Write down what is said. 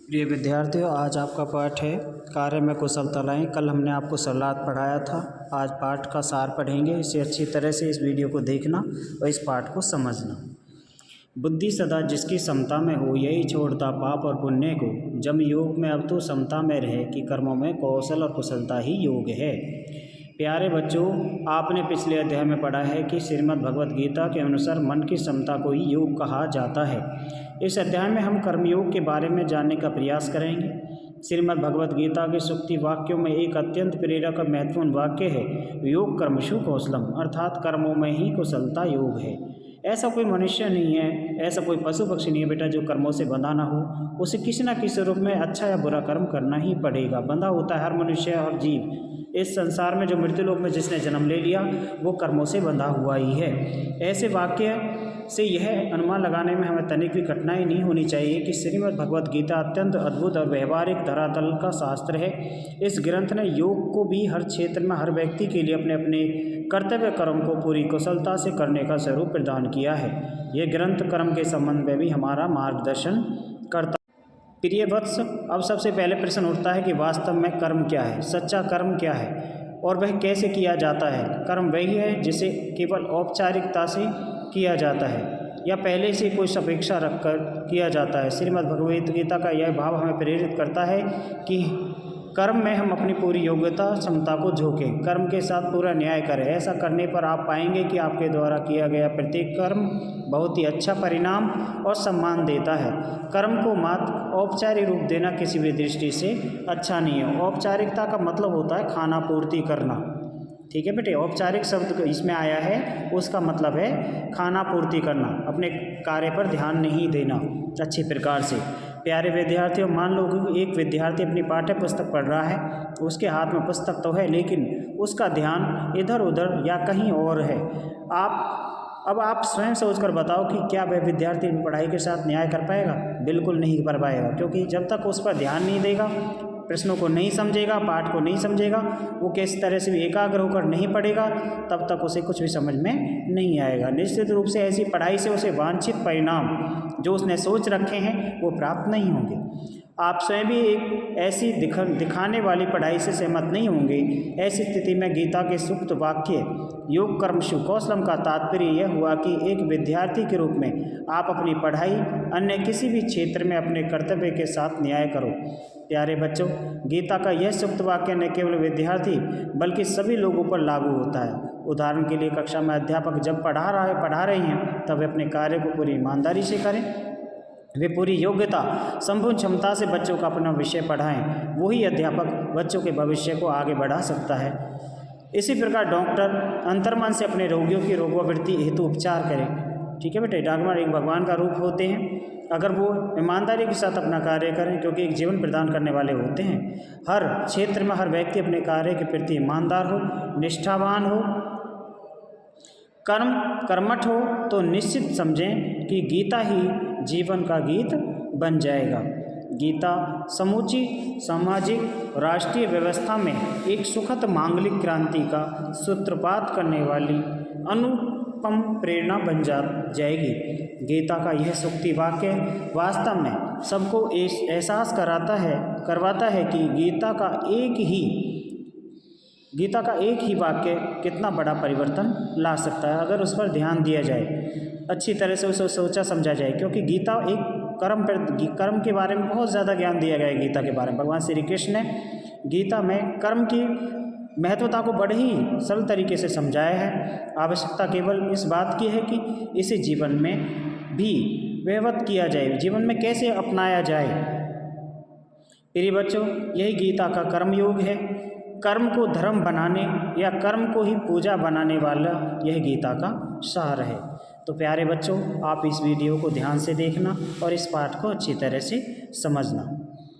प्रिय विद्यार्थियों, आज आपका पाठ है कार्य में कुशलता लाएं। कल हमने आपको सलाद पढ़ाया था, आज पाठ का सार पढ़ेंगे। इसे अच्छी तरह से इस वीडियो को देखना और इस पाठ को समझना। बुद्धि सदा जिसकी समता में हो, यही छोड़ता पाप और पुण्य को। जम योग में अब तो समता में रहे, कि कर्मों में कौशल और कुशलता ही योग है। प्यारे बच्चों, आपने पिछले अध्याय में पढ़ा है कि श्रीमद् भगवत गीता के अनुसार मन की समता को ही योग कहा जाता है। इस अध्याय में हम कर्मयोग के बारे में जानने का प्रयास करेंगे। श्रीमद् भगवत गीता के सूक्ति वाक्यों में एक अत्यंत प्रेरक और महत्वपूर्ण वाक्य है, योग कर्मशु कौशलम, अर्थात कर्मों में ही कुशलता योग है। ऐसा कोई मनुष्य नहीं है, ऐसा कोई पशु पक्षी नहीं है बेटा जो कर्मों से बंधा ना हो। उसे किसी न किसी रूप में अच्छा या बुरा कर्म करना ही पड़ेगा। बंधा होता है हर मनुष्य और जीव। इस संसार में जो मृत्यु लोक में जिसने जन्म ले लिया वो कर्मों से बंधा हुआ ही है। ऐसे वाक्य से यह अनुमान लगाने में हमें तनिक भी कठिनाई नहीं होनी चाहिए कि श्रीमद् भगवत गीता अत्यंत अद्भुत और व्यवहारिक धरातल का शास्त्र है। इस ग्रंथ ने योग को भी हर क्षेत्र में हर व्यक्ति के लिए अपने अपने कर्तव्य कर्म को पूरी कुशलता से करने का स्वरूप प्रदान किया है। यह ग्रंथ कर्म के संबंध में भी हमारा मार्गदर्शन करता। प्रिय वत्स, अब सबसे पहले प्रश्न उठता है कि वास्तव में कर्म क्या है, सच्चा कर्म क्या है और वह कैसे किया जाता है। कर्म वही है जिसे केवल औपचारिकता से किया जाता है या पहले से कोई अपेक्षा रखकर किया जाता है। श्रीमद् भगवत गीता का यह भाव हमें प्रेरित करता है कि कर्म में हम अपनी पूरी योग्यता क्षमता को झोंकें, कर्म के साथ पूरा न्याय करें। ऐसा करने पर आप पाएंगे कि आपके द्वारा किया गया प्रत्येक कर्म बहुत ही अच्छा परिणाम और सम्मान देता है। कर्म को मात्र औपचारिक रूप देना किसी भी दृष्टि से अच्छा नहीं है। औपचारिकता का मतलब होता है खाना पूर्ति करना, ठीक है बेटे। औपचारिक शब्द इसमें आया है, उसका मतलब है खाना पूर्ति करना, अपने कार्य पर ध्यान नहीं देना अच्छी प्रकार से। प्यारे विद्यार्थियों, मान लो कि एक विद्यार्थी अपनी पाठ्य पुस्तक पढ़ रहा है, उसके हाथ में पुस्तक तो है लेकिन उसका ध्यान इधर उधर या कहीं और है। अब आप स्वयं सोचकर बताओ कि क्या वह विद्यार्थी पढ़ाई के साथ न्याय कर पाएगा? बिल्कुल नहीं कर पाएगा, क्योंकि जब तक उस पर ध्यान नहीं देगा, प्रश्नों को नहीं समझेगा, पाठ को नहीं समझेगा, वो किस तरह से भी एकाग्र होकर नहीं पढ़ेगा, तब तक उसे कुछ भी समझ में नहीं आएगा। निश्चित रूप से ऐसी पढ़ाई से उसे वांछित परिणाम जो उसने सोच रखे हैं वो प्राप्त नहीं होंगे। आप स्वयं भी एक ऐसी दिखाने वाली पढ़ाई से सहमत नहीं होंगे। ऐसी स्थिति में गीता के सूक्त वाक्य योग कर्मशु कौशलम का तात्पर्य यह हुआ कि एक विद्यार्थी के रूप में आप अपनी पढ़ाई अन्य किसी भी क्षेत्र में अपने कर्तव्य के साथ न्याय करो। प्यारे बच्चों, गीता का यह सूक्त वाक्य न केवल विद्यार्थी बल्कि सभी लोगों पर लागू होता है। उदाहरण के लिए कक्षा में अध्यापक जब पढ़ा रहे हैं तब वे अपने कार्य को पूरी ईमानदारी से करें। वे पूरी योग्यता संपूर्ण क्षमता से बच्चों का अपना विषय पढ़ाएं। वही अध्यापक बच्चों के भविष्य को आगे बढ़ा सकता है। इसी प्रकार डॉक्टर अंतर्मन से अपने रोगियों की रोगोवृत्ति हेतु उपचार करें, ठीक है बेटे। डॉक्टर एक भगवान का रूप होते हैं अगर वो ईमानदारी के साथ अपना कार्य करें, क्योंकि एक जीवन प्रदान करने वाले होते हैं। हर क्षेत्र में हर व्यक्ति अपने कार्य के प्रति ईमानदार हो, निष्ठावान हो, कर्मठ हो, तो निश्चित समझें कि गीता ही जीवन का गीत बन जाएगा। गीता समूची सामाजिक राष्ट्रीय व्यवस्था में एक सुखद मांगलिक क्रांति का सूत्रपात करने वाली अनुपम प्रेरणा बन जाएगी। गीता का यह सूक्ति वाक्य वास्तव में सबको एहसास करवाता है कि गीता का एक ही वाक्य कितना बड़ा परिवर्तन ला सकता है अगर उस पर ध्यान दिया जाए, अच्छी तरह से उसे सोचा समझा जाए। क्योंकि गीता एक कर्म के बारे में बहुत ज़्यादा ज्ञान दिया गया है। गीता के बारे में भगवान श्री कृष्ण ने गीता में कर्म की महत्वता को बड़े ही सरल तरीके से समझाया है। आवश्यकता केवल इस बात की है कि इसे जीवन में भी व्यवहार किया जाए, जीवन में कैसे अपनाया जाए। प्रिय बच्चों, यही गीता का कर्मयोग है। कर्म को धर्म बनाने या कर्म को ही पूजा बनाने वाला यह गीता का सार है। तो प्यारे बच्चों, आप इस वीडियो को ध्यान से देखना और इस पाठ को अच्छी तरह से समझना।